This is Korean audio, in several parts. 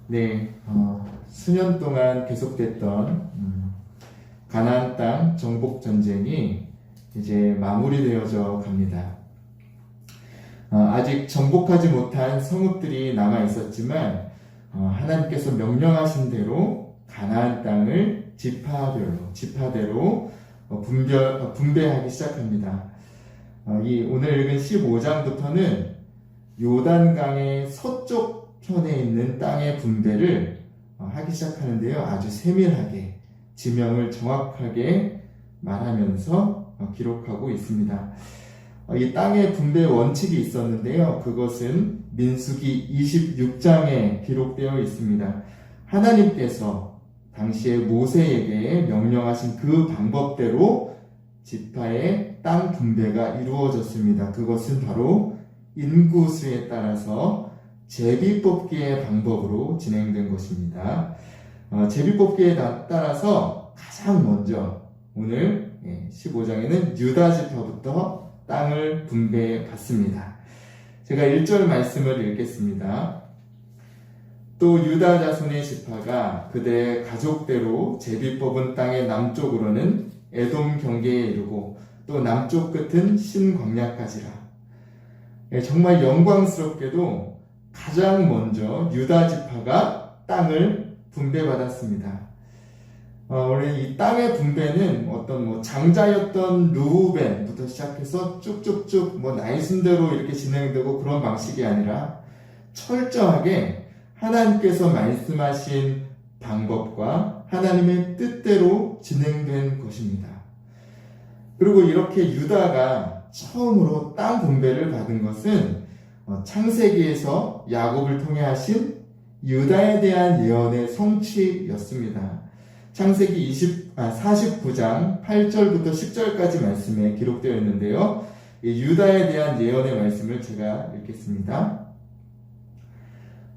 네, 수년 동안 계속됐던 가나안 땅 정복 전쟁이 이제 마무리되어져 갑니다. 아직 정복하지 못한 성읍들이 남아 있었지만 하나님께서 명령하신 대로 가나안 땅을 지파대로 분배하기 시작합니다. 오늘 읽은 15장부터는 요단강의 서쪽 편에 있는 땅의 분배를 하기 시작하는데요. 아주 세밀하게 지명을 정확하게 말하면서 기록하고 있습니다. 이 땅의 분배 원칙이 있었는데요. 그것은 민수기 26장에 기록되어 있습니다. 하나님께서 당시에 모세에게 명령하신 그 방법대로 지파의 땅 분배가 이루어졌습니다. 그것은 바로 인구수에 따라서 제비뽑기의 방법으로 진행된 것입니다. 제비뽑기에 따라서 가장 먼저 오늘 15장에는 유다 지파부터 땅을 분배받습니다. 제가 1절 말씀을 읽겠습니다. 또 유다 자손의 지파가 그들의 가족대로 제비 뽑은 땅의 남쪽으로는 에돔 경계에 이르고 또 남쪽 끝은 신광야까지라. 정말 영광스럽게도 가장 먼저 유다 지파가 땅을 분배받았습니다. 원래 이 땅의 분배는 어떤 장자였던 르우벤부터 시작해서 쭉쭉쭉 나이 순대로 이렇게 진행되고 그런 방식이 아니라 철저하게 하나님께서 말씀하신 방법과 하나님의 뜻대로 진행된 것입니다. 그리고 이렇게 유다가 처음으로 땅 분배를 받은 것은 창세기에서 야곱을 통해 하신 유다에 대한 예언의 성취였습니다. 창세기 49장 8절부터 10절까지 말씀에 기록되어 있는데요. 유다에 대한 예언의 말씀을 제가 읽겠습니다.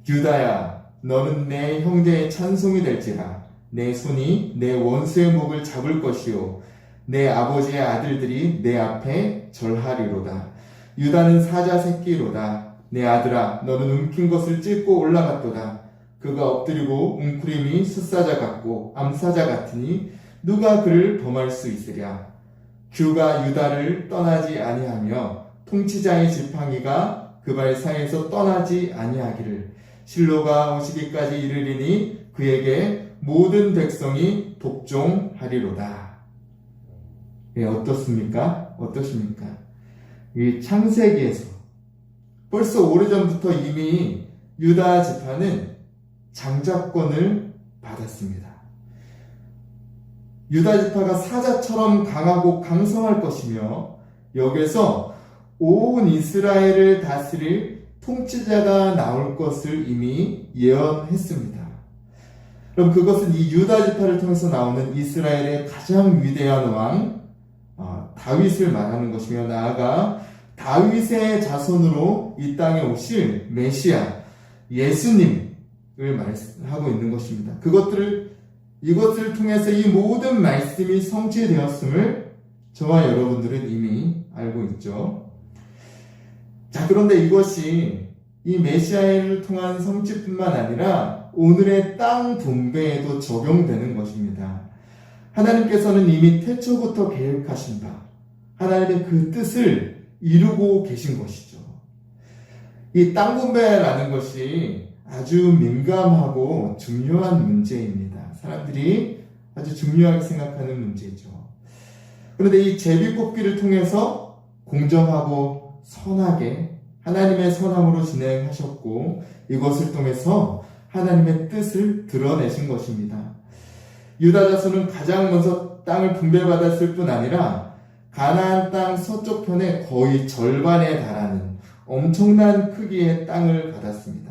유다야, 너는 내 형제의 찬송이 될지라. 내 손이 내 원수의 목을 잡을 것이요 내 아버지의 아들들이 내 앞에 절하리로다. 유다는 사자 새끼로다. 내 아들아, 너는 움킨 것을 찢고 올라갔도다. 그가 엎드리고 웅크림이 숫사자 같고 암사자 같으니 누가 그를 범할 수 있으랴. 규가 유다를 떠나지 아니하며 통치자의 지팡이가 그 발 사이에서 떠나지 아니하기를. 실로가 오시기까지 이르리니 그에게 모든 백성이 복종하리로다. 어떻습니까? 어떠십니까? 이 창세기에서 벌써 오래전부터 이미 유다 지파는 장자권을 받았습니다. 유다 지파가 사자처럼 강하고 강성할 것이며 여기서 온 이스라엘을 다스릴 통치자가 나올 것을 이미 예언했습니다. 그럼 그것은 이 유다 지파를 통해서 나오는 이스라엘의 가장 위대한 왕 다윗을 말하는 것이며 나아가 다윗의 자손으로 이 땅에 오실 메시아 예수님을 말하고 있는 것입니다. 이것을 통해서 이 모든 말씀이 성취되었음을 저와 여러분들은 이미 알고 있죠. 자, 그런데 이것이 이 메시아를 통한 성취뿐만 아니라 오늘의 땅 분배에도 적용되는 것입니다. 하나님께서는 이미 태초부터 계획하신 바 하나님의 그 뜻을 이루고 계신 것이죠. 이 땅 분배라는 것이 아주 민감하고 중요한 문제입니다. 사람들이 아주 중요하게 생각하는 문제죠. 그런데 이 제비뽑기를 통해서 공정하고 선하게 하나님의 선함으로 진행하셨고 이것을 통해서 하나님의 뜻을 드러내신 것입니다. 유다 자손은 가장 먼저 땅을 분배받았을 뿐 아니라 가나안 땅 서쪽 편의 거의 절반에 달하는 엄청난 크기의 땅을 받았습니다.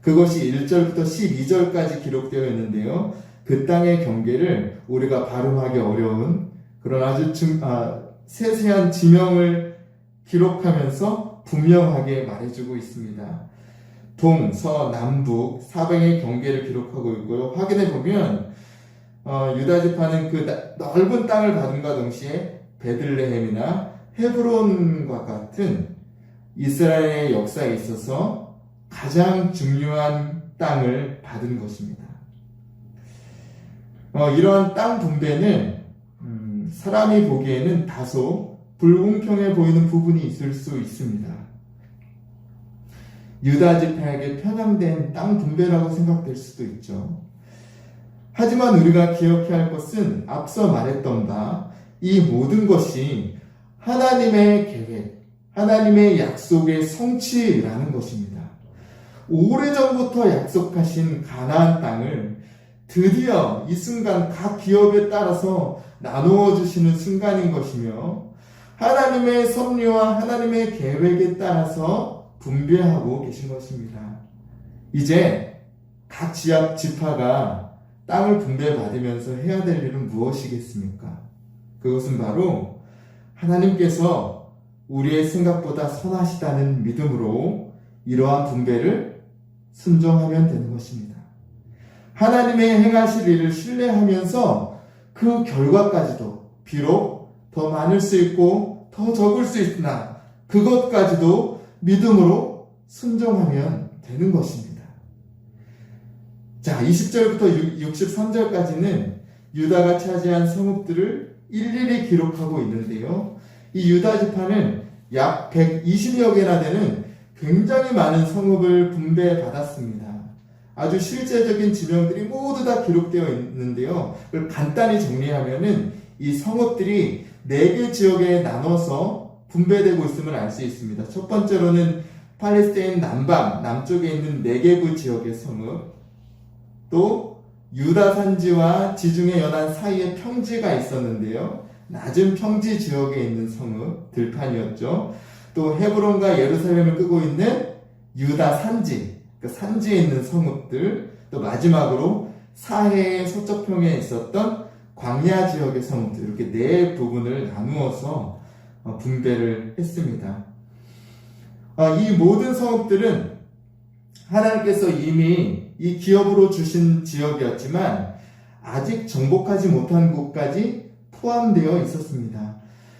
그것이 1절부터 12절까지 기록되어 있는데요. 그 땅의 경계를 우리가 발음하기 어려운 그런 아주 세세한 지명을 기록하면서 분명하게 말해주고 있습니다. 동, 서, 남북, 사방의 경계를 기록하고 있고요. 확인해 보면 유다 지파는 그 넓은 땅을 받음과 동시에 베들레헴이나 헤브론과 같은 이스라엘의 역사에 있어서 가장 중요한 땅을 받은 것입니다. 이러한 땅 분배는 사람이 보기에는 다소 불공평해 보이는 부분이 있을 수 있습니다. 유다 지파에게 편향된 땅 분배라고 생각될 수도 있죠. 하지만 우리가 기억해야 할 것은 앞서 말했던 바 이 모든 것이 하나님의 계획, 하나님의 약속의 성취라는 것입니다. 오래전부터 약속하신 가나안 땅을 드디어 이 순간 각 기업에 따라서 나누어 주시는 순간인 것이며 하나님의 섭리와 하나님의 계획에 따라서 분배하고 계신 것입니다. 이제 각 지파가 땅을 분배받으면서 해야 될 일은 무엇이겠습니까? 그것은 바로 하나님께서 우리의 생각보다 선하시다는 믿음으로 이러한 분배를 순종하면 되는 것입니다. 하나님의 행하실 일을 신뢰하면서 그 결과까지도 비록 더 많을 수 있고 더 적을 수 있으나 그것까지도 믿음으로 순종하면 되는 것입니다. 자, 20절부터 63절까지는 유다가 차지한 성읍들을 일일이 기록하고 있는데요. 이 유다 지파는 약 120여 개나 되는 굉장히 많은 성읍을 분배받았습니다. 아주 실제적인 지명들이 모두 다 기록되어 있는데요. 그걸 간단히 정리하면은 이 성읍들이 4개 지역에 나눠서 분배되고 있음을 알 수 있습니다. 첫 번째로는 팔레스타인 남쪽에 있는 네게브 지역의 성읍, 또 유다 산지와 지중해 연안 사이에 평지가 있었는데요. 낮은 평지 지역에 있는 성읍, 들판이었죠. 또 헤브론과 예루살렘을 끄고 있는 유다 산지, 그 산지에 있는 성읍들, 또 마지막으로 사해의 서쪽평에 있었던 광야 지역의 성읍들, 이렇게 4부분을 나누어서 분배를 했습니다. 이 모든 성읍들은 하나님께서 이미 이 기업으로 주신 지역이었지만 아직 정복하지 못한 곳까지 포함되어 있었습니다.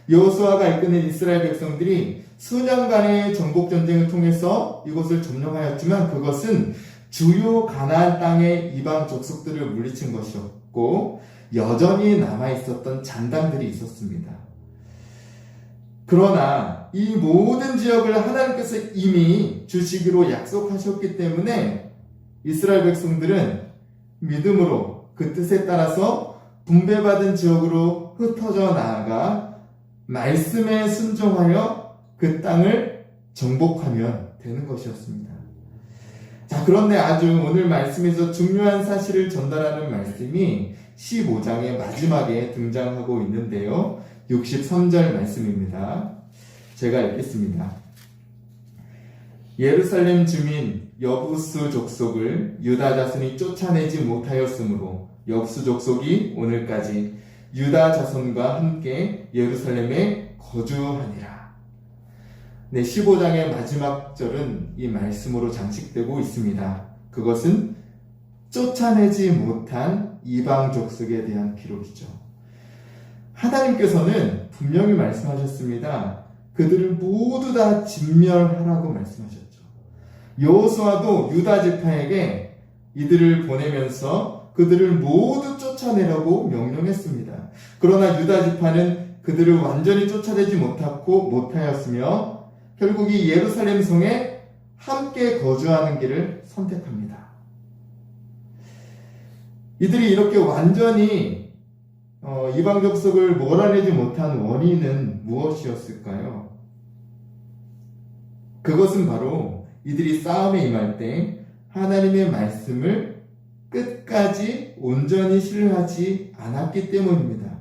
여호수아가 이끄는 이스라엘 백성들이 수년간의 정복 전쟁을 통해서 이곳을 점령하였지만 그것은 주요 가나안 땅의 이방 족속들을 물리친 것이었고 여전히 남아있었던 잔당들이 있었습니다. 그러나 이 모든 지역을 하나님께서 이미 주시기로 약속하셨기 때문에 이스라엘 백성들은 믿음으로 그 뜻에 따라서 분배받은 지역으로 흩어져 나아가 말씀에 순종하여 그 땅을 정복하면 되는 것이었습니다. 자, 그런데 아주 오늘 말씀에서 중요한 사실을 전달하는 말씀이 15장의 마지막에 등장하고 있는데요. 63절 말씀입니다. 제가 읽겠습니다. 예루살렘 주민 여부스 족속을 유다 자손이 쫓아내지 못하였으므로 여부스 족속이 오늘까지 유다 자손과 함께 예루살렘에 거주하니라. 네, 15장의 마지막 절은 이 말씀으로 장식되고 있습니다. 그것은 쫓아내지 못한 이방 족속에 대한 기록이죠. 하나님께서는 분명히 말씀하셨습니다. 그들을 모두 다 진멸하라고 말씀하셨죠. 여호수아도 유다 지파에게 이들을 보내면서 그들을 모두 쫓아내라고 명령했습니다. 그러나 유다 지파는 그들을 완전히 쫓아내지 못하였으며 결국 이 예루살렘 성에 함께 거주하는 길을 선택합니다. 이들이 이렇게 완전히 이방 족속을 몰아내지 못한 원인은 무엇이었을까요? 그것은 바로 이들이 싸움에 임할 때 하나님의 말씀을 끝까지 온전히 신뢰하지 않았기 때문입니다.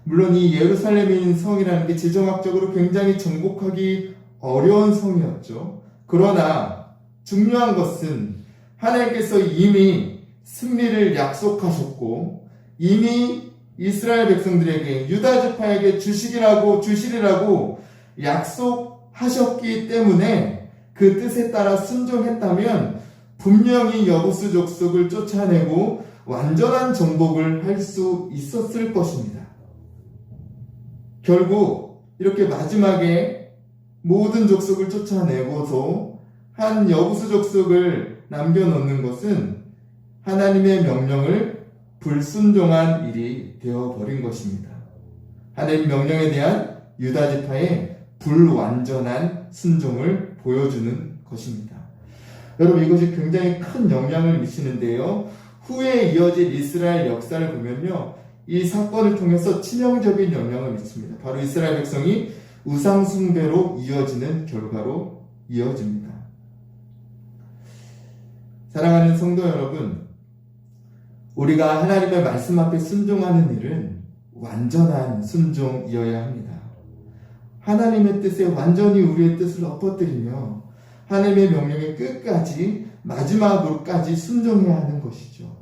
물론 이 예루살렘에 있는 성이라는 게 지정학적으로 굉장히 정복하기 어려운 성이었죠. 그러나 중요한 것은 하나님께서 이미 승리를 약속하셨고 이미 이스라엘 백성들에게 유다 지파에게 주시리라고 약속하셨기 때문에 그 뜻에 따라 순종했다면 분명히 여부스 족속을 쫓아내고 완전한 정복을 할 수 있었을 것입니다. 결국 이렇게 마지막에 모든 족속을 쫓아내고서 한 여부스 족속을 남겨놓는 것은 하나님의 명령을 불순종한 일이 되어버린 것입니다. 하나님 명령에 대한 유다 지파의 불완전한 순종을 보여주는 것입니다. 여러분, 이것이 굉장히 큰 영향을 미치는데요. 후에 이어질 이스라엘 역사를 보면요, 이 사건을 통해서 치명적인 영향을 미칩니다. 바로 이스라엘 백성이 우상 숭배로 이어지는 결과로 이어집니다. 사랑하는 성도 여러분, 우리가 하나님의 말씀 앞에 순종하는 일은 완전한 순종이어야 합니다. 하나님의 뜻에 완전히 우리의 뜻을 엎어뜨리며 하나님의 명령에 끝까지 마지막으로까지 순종해야 하는 것이죠.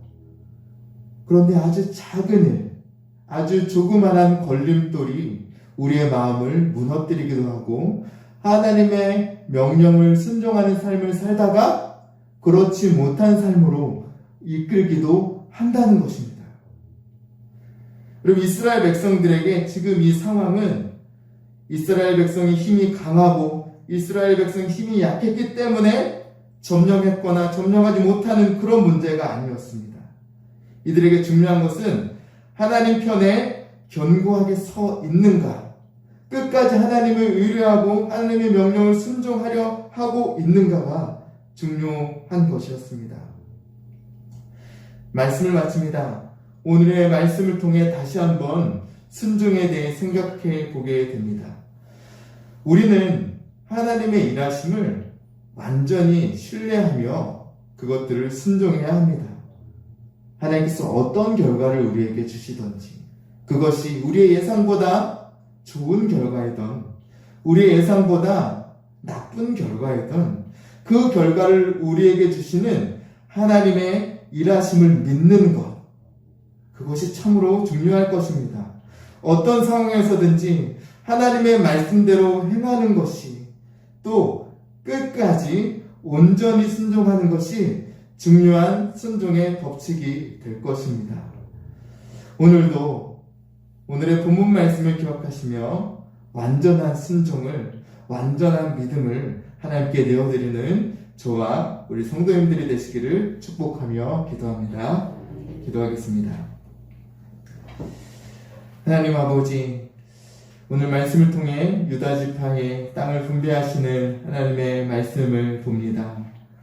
그런데 아주 작은 일, 아주 조그만한 걸림돌이 우리의 마음을 무너뜨리기도 하고 하나님의 명령을 순종하는 삶을 살다가 그렇지 못한 삶으로 이끌기도 한다는 것입니다. 그럼 이스라엘 백성들에게 지금 이 상황은 이스라엘 백성이 힘이 강하고 이스라엘 백성이 힘이 약했기 때문에 점령했거나 점령하지 못하는 그런 문제가 아니었습니다. 이들에게 중요한 것은 하나님 편에 견고하게 서 있는가, 끝까지 하나님을 의뢰하고 하나님의 명령을 순종하려 하고 있는가가 중요한 것이었습니다. 말씀을 마칩니다. 오늘의 말씀을 통해 다시 한번 순종에 대해 생각해 보게 됩니다. 우리는 하나님의 일하심을 완전히 신뢰하며 그것들을 순종해야 합니다. 하나님께서 어떤 결과를 우리에게 주시든지 그것이 우리의 예상보다 좋은 결과이든 우리의 예상보다 나쁜 결과이든 그 결과를 우리에게 주시는 하나님의 일하심을 믿는 것, 그것이 참으로 중요할 것입니다. 어떤 상황에서든지 하나님의 말씀대로 행하는 것이, 또 끝까지 온전히 순종하는 것이 중요한 순종의 법칙이 될 것입니다. 오늘도 오늘의 본문 말씀을 기억하시며 완전한 순종을, 완전한 믿음을 하나님께 내어드리는 저와 우리 성도님들이 되시기를 축복하며 기도합니다. 기도하겠습니다. 하나님 아버지, 오늘 말씀을 통해 유다 지파의 땅을 분배하시는 하나님의 말씀을 봅니다.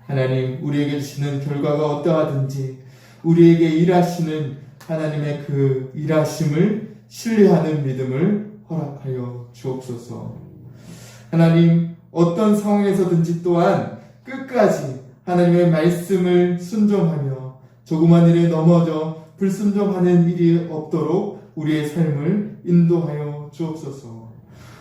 하나님, 우리에게 주시는 결과가 어떠하든지 우리에게 일하시는 하나님의 그 일하심을 신뢰하는 믿음을 허락하여 주옵소서. 하나님, 어떤 상황에서든지 또한 끝까지 하나님의 말씀을 순종하며 조그만 일에 넘어져 불순종하는 일이 없도록 우리의 삶을 인도하여 주옵소서.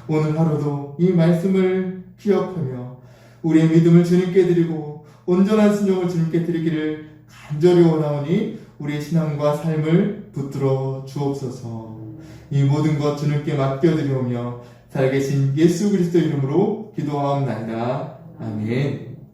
오늘 하루도 이 말씀을 기억하며 우리의 믿음을 주님께 드리고 온전한 순종을 주님께 드리기를 간절히 원하오니 우리의 신앙과 삶을 붙들어 주옵소서. 이 모든 것 주님께 맡겨드리오며 살아계신 예수 그리스도 이름으로 기도하옵나이다. 아멘.